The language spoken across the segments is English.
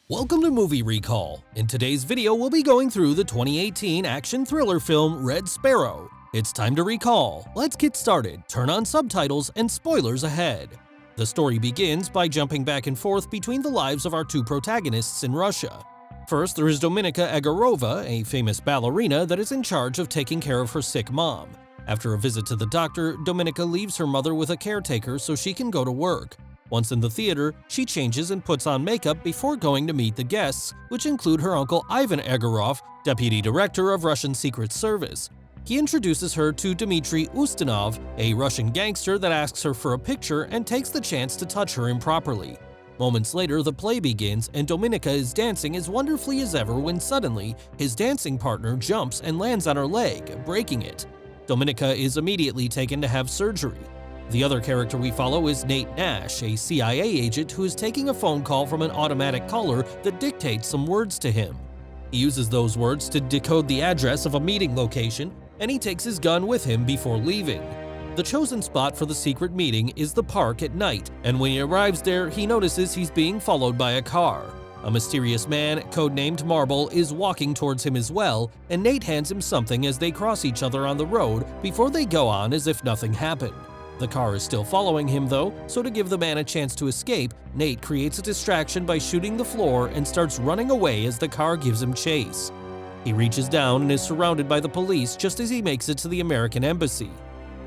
Welcome to Movie Recall. In today's video, we'll be going through the 2018 action thriller film Red Sparrow. It's time to recall. Let's get started. Turn on subtitles and spoilers ahead. The story begins by jumping back and forth between the lives of our two protagonists in Russia. First, there is Dominika Egorova, a famous ballerina that is in charge of taking care of her sick mom. After a visit to the doctor, Dominika leaves her mother with a caretaker so she can go to work. Once in the theater, she changes and puts on makeup before going to meet the guests, which include her uncle Ivan Egorov, deputy director of Russian Secret Service. He introduces her to Dmitry Ustinov, a Russian gangster that asks her for a picture and takes the chance to touch her improperly. Moments later, the play begins and Dominika is dancing as wonderfully as ever when suddenly, his dancing partner jumps and lands on her leg, breaking it. Dominika is immediately taken to have surgery. The other character we follow is Nate Nash, a CIA agent who is taking a phone call from an automatic caller that dictates some words to him. He uses those words to decode the address of a meeting location, and he takes his gun with him before leaving. The chosen spot for the secret meeting is the park at night, and when he arrives there, he notices he's being followed by a car. A mysterious man, codenamed Marble, is walking towards him as well, and Nate hands him something as they cross each other on the road before they go on as if nothing happened. The car is still following him though, so to give the man a chance to escape, Nate creates a distraction by shooting the floor and starts running away as the car gives him chase. He reaches down and is surrounded by the police just as he makes it to the American embassy.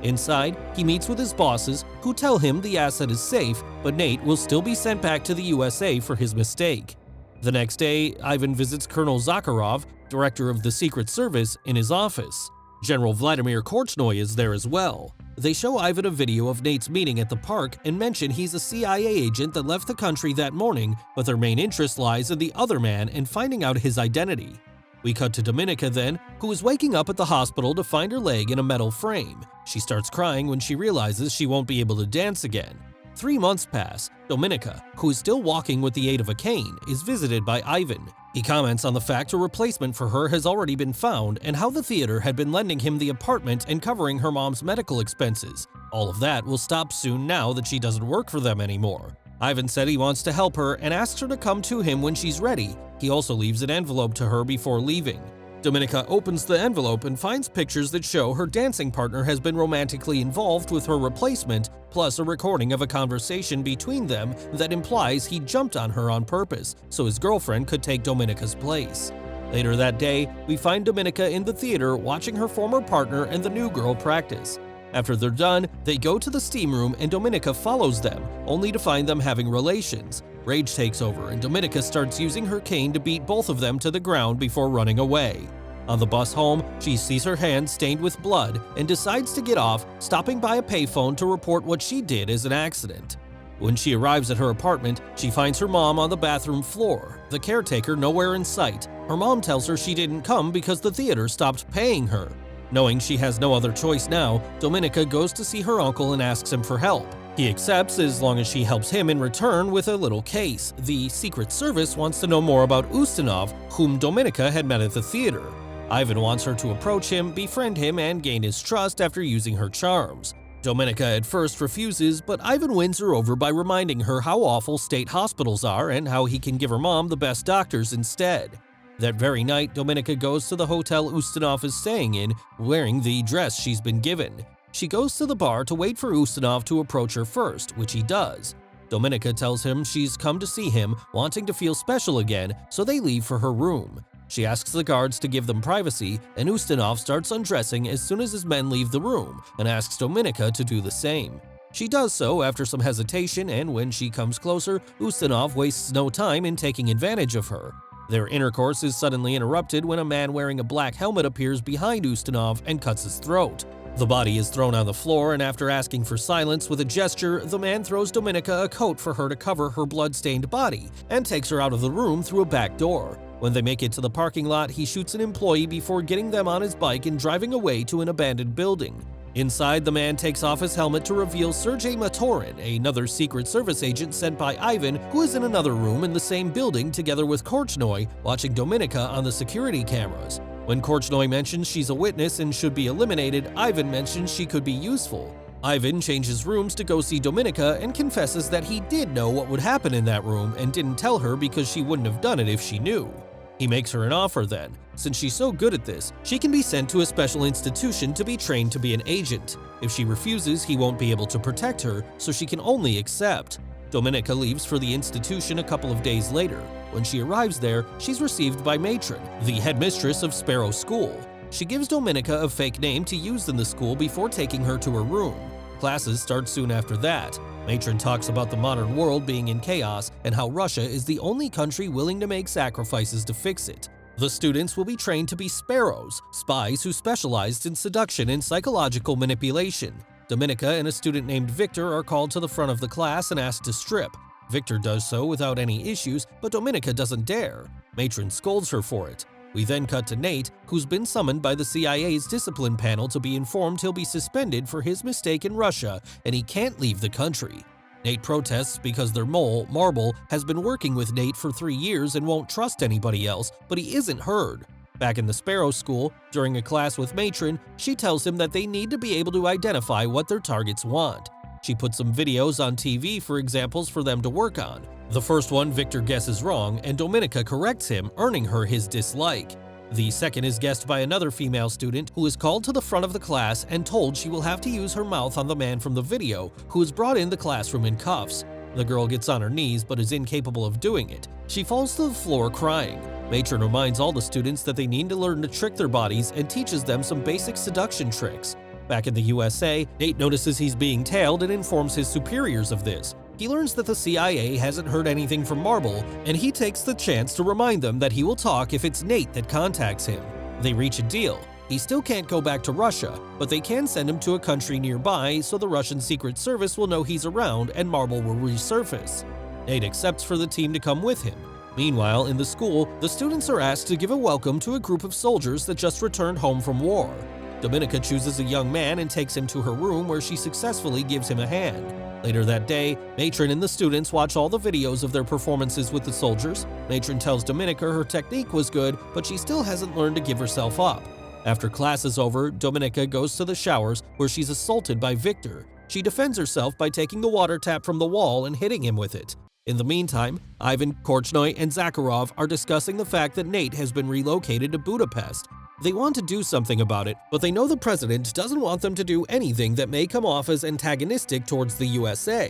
Inside, he meets with his bosses, who tell him the asset is safe, but Nate will still be sent back to the USA for his mistake. The next day, Ivan visits Colonel Zakharov, director of the Secret Service, in his office. General Vladimir Korchnoi is there as well. They show Ivan a video of Nate's meeting at the park and mention he's a CIA agent that left the country that morning, but their main interest lies in the other man and finding out his identity. We cut to Dominika then, who is waking up at the hospital to find her leg in a metal frame. She starts crying when she realizes she won't be able to dance again. 3 months pass. Dominika, who is still walking with the aid of a cane, is visited by Ivan. He comments on the fact a replacement for her has already been found and how the theater had been lending him the apartment and covering her mom's medical expenses. All of that will stop soon now that she doesn't work for them anymore. Ivan said he wants to help her and asks her to come to him when she's ready. He also leaves an envelope to her before leaving. Dominika opens the envelope and finds pictures that show her dancing partner has been romantically involved with her replacement, plus a recording of a conversation between them that implies he jumped on her on purpose so his girlfriend could take Dominika's place. Later that day, we find Dominika in the theater watching her former partner and the new girl practice. After they're done, they go to the steam room and Dominika follows them, only to find them having relations. Rage takes over and Dominika starts using her cane to beat both of them to the ground before running away. On the bus home, she sees her hand stained with blood and decides to get off, stopping by a payphone to report what she did as an accident. When she arrives at her apartment, she finds her mom on the bathroom floor, the caretaker nowhere in sight. Her mom tells her she didn't come because the theater stopped paying her. Knowing she has no other choice now, Dominika goes to see her uncle and asks him for help. He accepts as long as she helps him in return with a little case. The Secret Service wants to know more about Ustinov, whom Dominika had met at the theater. Ivan wants her to approach him, befriend him, and gain his trust after using her charms. Dominika at first refuses, but Ivan wins her over by reminding her how awful state hospitals are and how he can give her mom the best doctors instead. That very night, Dominika goes to the hotel Ustinov is staying in, wearing the dress she's been given. She goes to the bar to wait for Ustinov to approach her first, which he does. Dominika tells him she's come to see him, wanting to feel special again, so they leave for her room. She asks the guards to give them privacy, and Ustinov starts undressing as soon as his men leave the room and asks Dominika to do the same. She does so after some hesitation, and when she comes closer, Ustinov wastes no time in taking advantage of her. Their intercourse is suddenly interrupted when a man wearing a black helmet appears behind Ustinov and cuts his throat. The body is thrown on the floor, and after asking for silence with a gesture, the man throws Dominika a coat for her to cover her blood-stained body and takes her out of the room through a back door. When they make it to the parking lot, he shoots an employee before getting them on his bike and driving away to an abandoned building. Inside, the man takes off his helmet to reveal Sergei Matorin, another Secret Service agent sent by Ivan, who is in another room in the same building together with Korchnoi, watching Dominika on the security cameras. When Korchnoi mentions she's a witness and should be eliminated, Ivan mentions she could be useful. Ivan changes rooms to go see Dominika and confesses that he did know what would happen in that room and didn't tell her because she wouldn't have done it if she knew. He makes her an offer then. Since she's so good at this, she can be sent to a special institution to be trained to be an agent. If she refuses, he won't be able to protect her, so she can only accept. Dominika leaves for the institution a couple of days later. When she arrives there, she's received by Matron, the headmistress of Sparrow School. She gives Dominika a fake name to use in the school before taking her to her room. Classes start soon after that. Matron talks about the modern world being in chaos and how Russia is the only country willing to make sacrifices to fix it. The students will be trained to be sparrows, spies who specialized in seduction and psychological manipulation. Dominika and a student named Victor are called to the front of the class and asked to strip. Victor does so without any issues, but Dominika doesn't dare. Matron scolds her for it. We then cut to Nate, who's been summoned by the CIA's discipline panel to be informed he'll be suspended for his mistake in Russia and he can't leave the country. Nate protests because their mole, Marble, has been working with Nate for 3 years and won't trust anybody else, but he isn't heard. Back in the Sparrow School, during a class with Matron, she tells him that they need to be able to identify what their targets want. She puts some videos on TV for examples for them to work on. The first one Victor guesses wrong, and Dominika corrects him, earning her his dislike. The second is guessed by another female student who is called to the front of the class and told she will have to use her mouth on the man from the video, who is brought in the classroom in cuffs. The girl gets on her knees but is incapable of doing it. She falls to the floor crying. Matron reminds all the students that they need to learn to trick their bodies and teaches them some basic seduction tricks. Back in the USA, Nate notices he's being tailed and informs his superiors of this. He learns that the CIA hasn't heard anything from Marble, and he takes the chance to remind them that he will talk if it's Nate that contacts him. They reach a deal. He still can't go back to Russia, but they can send him to a country nearby so the Russian Secret Service will know he's around and Marble will resurface. Nate accepts for the team to come with him. Meanwhile, in the school, the students are asked to give a welcome to a group of soldiers that just returned home from war. Dominika chooses a young man and takes him to her room where she successfully gives him a hand. Later that day, Matron and the students watch all the videos of their performances with the soldiers. Matron tells Dominika her technique was good, but she still hasn't learned to give herself up. After class is over, Dominika goes to the showers where she's assaulted by Victor. She defends herself by taking the water tap from the wall and hitting him with it. In the meantime, Ivan, Korchnoi, and Zakharov are discussing the fact that Nate has been relocated to Budapest. They want to do something about it, but they know the president doesn't want them to do anything that may come off as antagonistic towards the USA.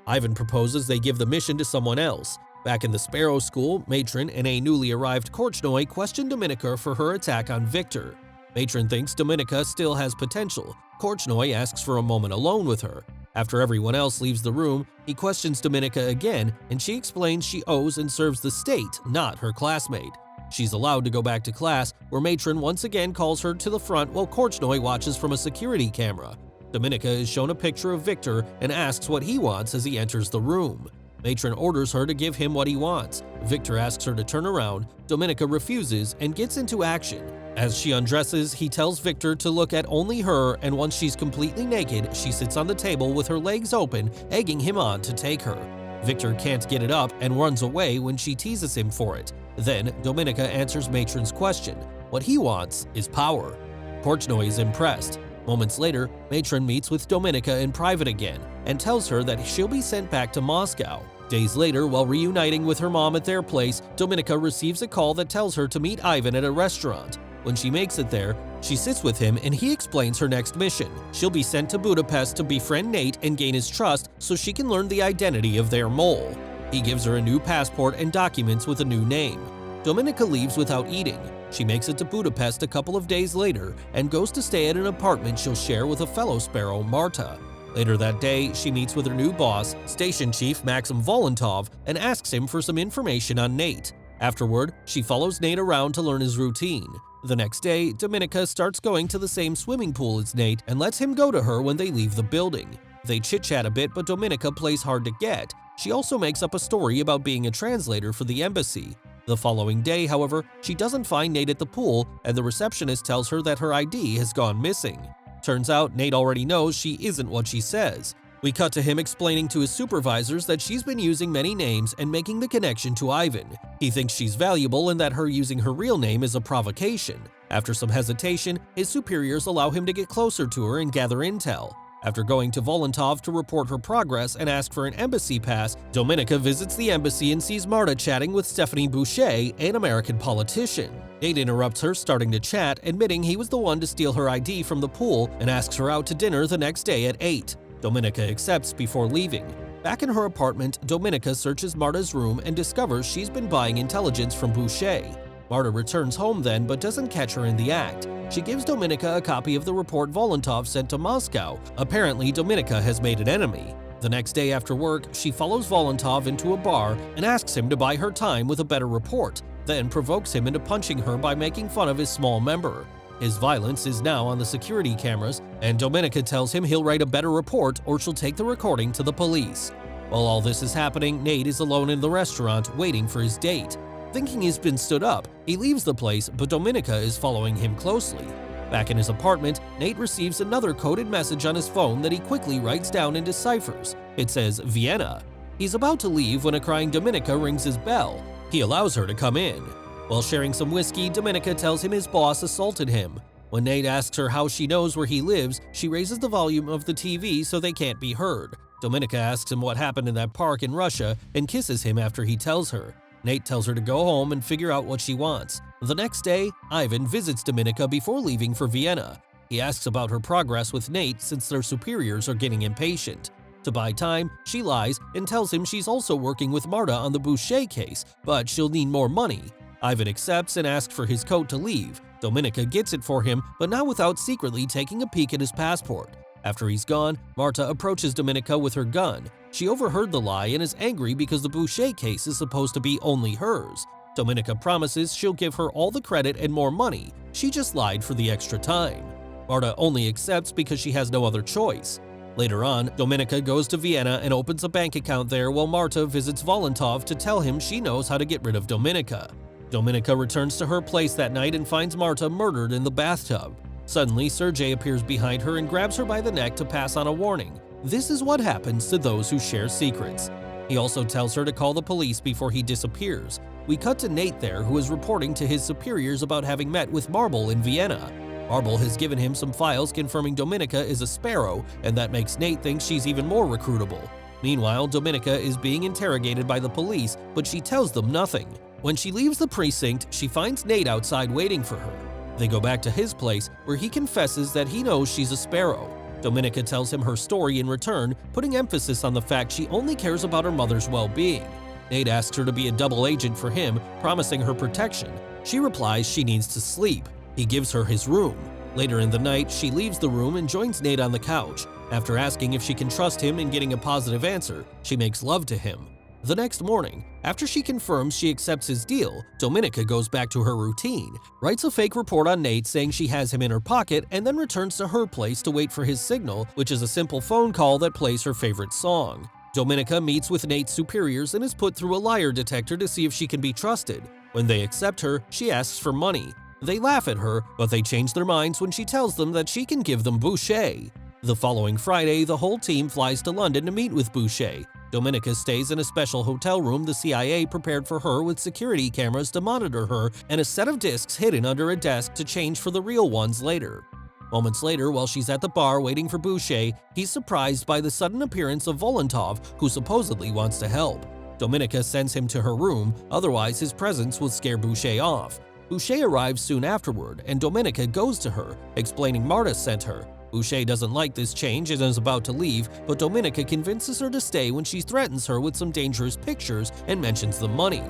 Ivan proposes they give the mission to someone else. Back in the Sparrow School, Matron and a newly arrived Korchnoi question Dominika for her attack on Victor. Matron thinks Dominika still has potential. Korchnoi asks for a moment alone with her. After everyone else leaves the room, he questions Dominika again, and she explains she owes and serves the state, not her classmate. She's allowed to go back to class, where Matron once again calls her to the front while Korchnoi watches from a security camera. Dominika is shown a picture of Victor and asks what he wants as he enters the room. Matron orders her to give him what he wants. Victor asks her to turn around. Dominika refuses and gets into action. As she undresses, he tells Victor to look at only her, and once she's completely naked, she sits on the table with her legs open, egging him on to take her. Victor can't get it up and runs away when she teases him for it. Then, Dominika answers Matron's question. What he wants is power. Korchnoi is impressed. Moments later, Matron meets with Dominika in private again and tells her that she'll be sent back to Moscow. Days later, while reuniting with her mom at their place, Dominika receives a call that tells her to meet Ivan at a restaurant. When she makes it there, she sits with him and he explains her next mission. She'll be sent to Budapest to befriend Nate and gain his trust so she can learn the identity of their mole. He gives her a new passport and documents with a new name. Dominika leaves without eating. She makes it to Budapest a couple of days later and goes to stay at an apartment she'll share with a fellow sparrow, Marta. Later that day, she meets with her new boss, Station Chief Maxim Volantov, and asks him for some information on Nate. Afterward, she follows Nate around to learn his routine. The next day, Dominika starts going to the same swimming pool as Nate and lets him go to her when they leave the building. They chit-chat a bit, but Dominika plays hard to get. She also makes up a story about being a translator for the embassy. The following day, however, she doesn't find Nate at the pool, and the receptionist tells her that her ID has gone missing. Turns out Nate already knows she isn't what she says. We cut to him explaining to his supervisors that she's been using many names and making the connection to Ivan. He thinks she's valuable and that her using her real name is a provocation. After some hesitation, his superiors allow him to get closer to her and gather intel. After going to Volantov to report her progress and ask for an embassy pass, Dominika visits the embassy and sees Marta chatting with Stephanie Boucher, an American politician. Nate interrupts her, starting to chat, admitting he was the one to steal her ID from the pool and asks her out to dinner the next day at 8. Dominika accepts before leaving. Back in her apartment, Dominika searches Marta's room and discovers she's been buying intelligence from Boucher. Marta returns home then but doesn't catch her in the act. She gives Dominika a copy of the report Volantov sent to Moscow. Apparently, Dominika has made an enemy. The next day after work, she follows Volantov into a bar and asks him to buy her time with a better report, then provokes him into punching her by making fun of his small member. His violence is now on the security cameras, and Dominika tells him he'll write a better report or she'll take the recording to the police. While all this is happening, Nate is alone in the restaurant waiting for his date. Thinking he's been stood up, he leaves the place, but Dominika is following him closely. Back in his apartment, Nate receives another coded message on his phone that he quickly writes down and deciphers. It says Vienna. He's about to leave when a crying Dominika rings his bell. He allows her to come in. While sharing some whiskey, Dominika tells him his boss assaulted him. When Nate asks her how she knows where he lives, she raises the volume of the TV so they can't be heard. Dominika asks him what happened in that park in Russia and kisses him after he tells her. Nate tells her to go home and figure out what she wants. The next day, Ivan visits Dominika before leaving for Vienna. He asks about her progress with Nate since their superiors are getting impatient. To buy time, she lies and tells him she's also working with Marta on the Boucher case, but she'll need more money. Ivan accepts and asks for his coat to leave. Dominika gets it for him, but not without secretly taking a peek at his passport. After he's gone, Marta approaches Dominika with her gun. She overheard the lie and is angry because the Boucher case is supposed to be only hers. Dominika promises she'll give her all the credit and more money. She just lied for the extra time. Marta only accepts because she has no other choice. Later on, Dominika goes to Vienna and opens a bank account there while Marta visits Volantov to tell him she knows how to get rid of Dominika. Dominika returns to her place that night and finds Marta murdered in the bathtub. Suddenly, Sergei appears behind her and grabs her by the neck to pass on a warning. This is what happens to those who share secrets. He also tells her to call the police before he disappears. We cut to Nate there, who is reporting to his superiors about having met with Marble in Vienna. Marble has given him some files confirming Dominika is a Sparrow, and that makes Nate think she's even more recruitable. Meanwhile, Dominika is being interrogated by the police, but she tells them nothing. When she leaves the precinct, she finds Nate outside waiting for her. They go back to his place, where he confesses that he knows she's a Sparrow. Dominika tells him her story in return, putting emphasis on the fact she only cares about her mother's well-being. Nate asks her to be a double agent for him, promising her protection. She replies she needs to sleep. He gives her his room. Later in the night, she leaves the room and joins Nate on the couch. After asking if she can trust him and getting a positive answer, she makes love to him. The next morning, after she confirms she accepts his deal, Dominika goes back to her routine, writes a fake report on Nate saying she has him in her pocket, and then returns to her place to wait for his signal, which is a simple phone call that plays her favorite song. Dominika meets with Nate's superiors and is put through a liar detector to see if she can be trusted. When they accept her, she asks for money. They laugh at her, but they change their minds when she tells them that she can give them Boucher. The following Friday, the whole team flies to London to meet with Boucher. Dominika stays in a special hotel room the C.I.A. prepared for her with security cameras to monitor her and a set of discs hidden under a desk to change for the real ones later. Moments later, while she's at the bar waiting for Boucher, he's surprised by the sudden appearance of Volantov, who supposedly wants to help. Dominika sends him to her room, otherwise his presence will scare Boucher off. Boucher arrives soon afterward, and Dominika goes to her, explaining Marta sent her. Boucher doesn't like this change and is about to leave, but Dominika convinces her to stay when she threatens her with some dangerous pictures and mentions the money.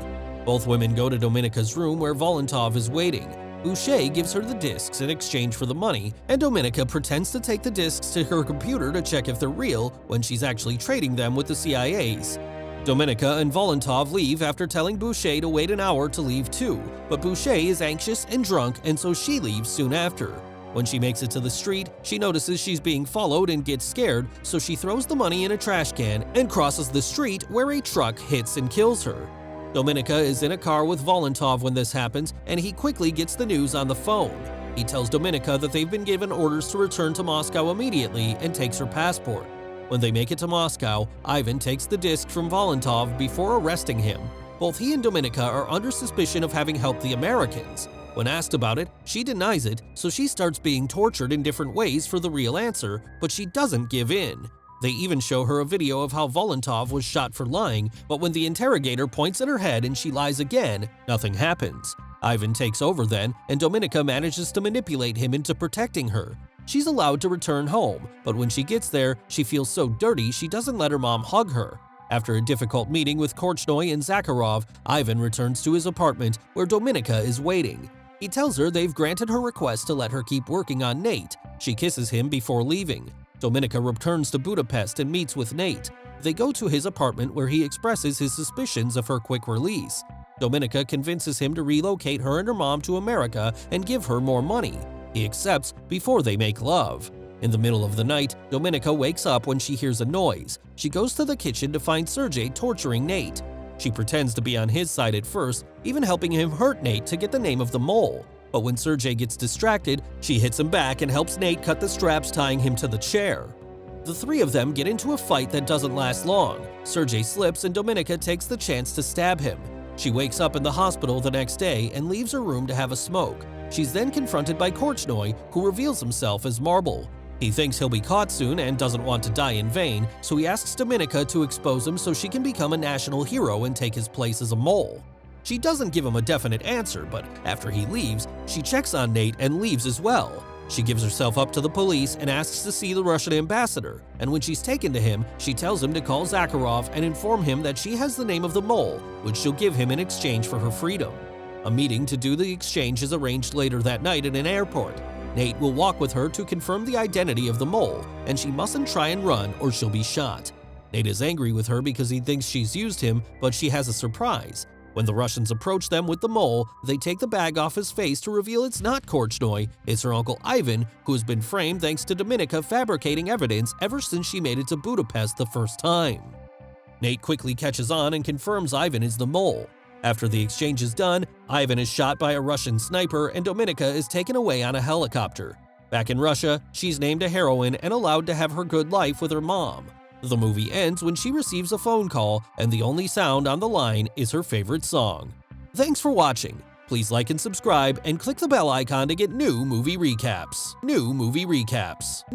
Both women go to Dominika's room where Volantov is waiting. Boucher gives her the discs in exchange for the money, and Dominika pretends to take the discs to her computer to check if they're real when she's actually trading them with the C.I.A.'s. Dominika and Volantov leave after telling Boucher to wait an hour to leave too, but Boucher is anxious and drunk, and so she leaves soon after. When she makes it to the street, she notices she's being followed and gets scared, so she throws the money in a trash can and crosses the street where a truck hits and kills her. Dominika is in a car with Volantov when this happens, and he quickly gets the news on the phone. He tells Dominika that they've been given orders to return to Moscow immediately and takes her passport. When they make it to Moscow, Ivan takes the disc from Volantov before arresting him. Both he and Dominika are under suspicion of having helped the Americans. When asked about it, she denies it, so she starts being tortured in different ways for the real answer, but she doesn't give in. They even show her a video of how Volantov was shot for lying, but when the interrogator points at her head and she lies again, nothing happens. Ivan takes over then, and Dominika manages to manipulate him into protecting her. She's allowed to return home, but when she gets there, she feels so dirty she doesn't let her mom hug her. After a difficult meeting with Korchnoi and Zakharov, Ivan returns to his apartment where Dominika is waiting. He tells her they've granted her request to let her keep working on Nate. She kisses him before leaving. Dominika returns to Budapest and meets with Nate. They go to his apartment where he expresses his suspicions of her quick release. Dominika convinces him to relocate her and her mom to America and give her more money. He accepts before they make love. In the middle of the night, Dominika wakes up when she hears a noise. She goes to the kitchen to find Sergei torturing Nate. She pretends to be on his side at first, even helping him hurt Nate to get the name of the mole. But when Sergei gets distracted, she hits him back and helps Nate cut the straps tying him to the chair. The three of them get into a fight that doesn't last long. Sergei slips and Dominika takes the chance to stab him. She wakes up in the hospital the next day and leaves her room to have a smoke. She's then confronted by Korchnoi, who reveals himself as Marble. He thinks he'll be caught soon and doesn't want to die in vain, so he asks Dominika to expose him so she can become a national hero and take his place as a mole. She doesn't give him a definite answer, but after he leaves, she checks on Nate and leaves as well. She gives herself up to the police and asks to see the Russian ambassador, and when she's taken to him, she tells him to call Zakharov and inform him that she has the name of the mole, which she'll give him in exchange for her freedom. A meeting to do the exchange is arranged later that night at an airport. Nate will walk with her to confirm the identity of the mole, and she mustn't try and run or she'll be shot. Nate is angry with her because he thinks she's used him, but she has a surprise. When the Russians approach them with the mole, they take the bag off his face to reveal it's not Korchnoi, it's her uncle Ivan, who has been framed thanks to Dominika fabricating evidence ever since she made it to Budapest the first time. Nate quickly catches on and confirms Ivan is the mole. After the exchange is done, Ivan is shot by a Russian sniper and Dominika is taken away on a helicopter. Back in Russia, she's named a heroine and allowed to have her good life with her mom. The movie ends when she receives a phone call and the only sound on the line is her favorite song. Thanks for watching. Please like and subscribe and click the bell icon to get new movie recaps.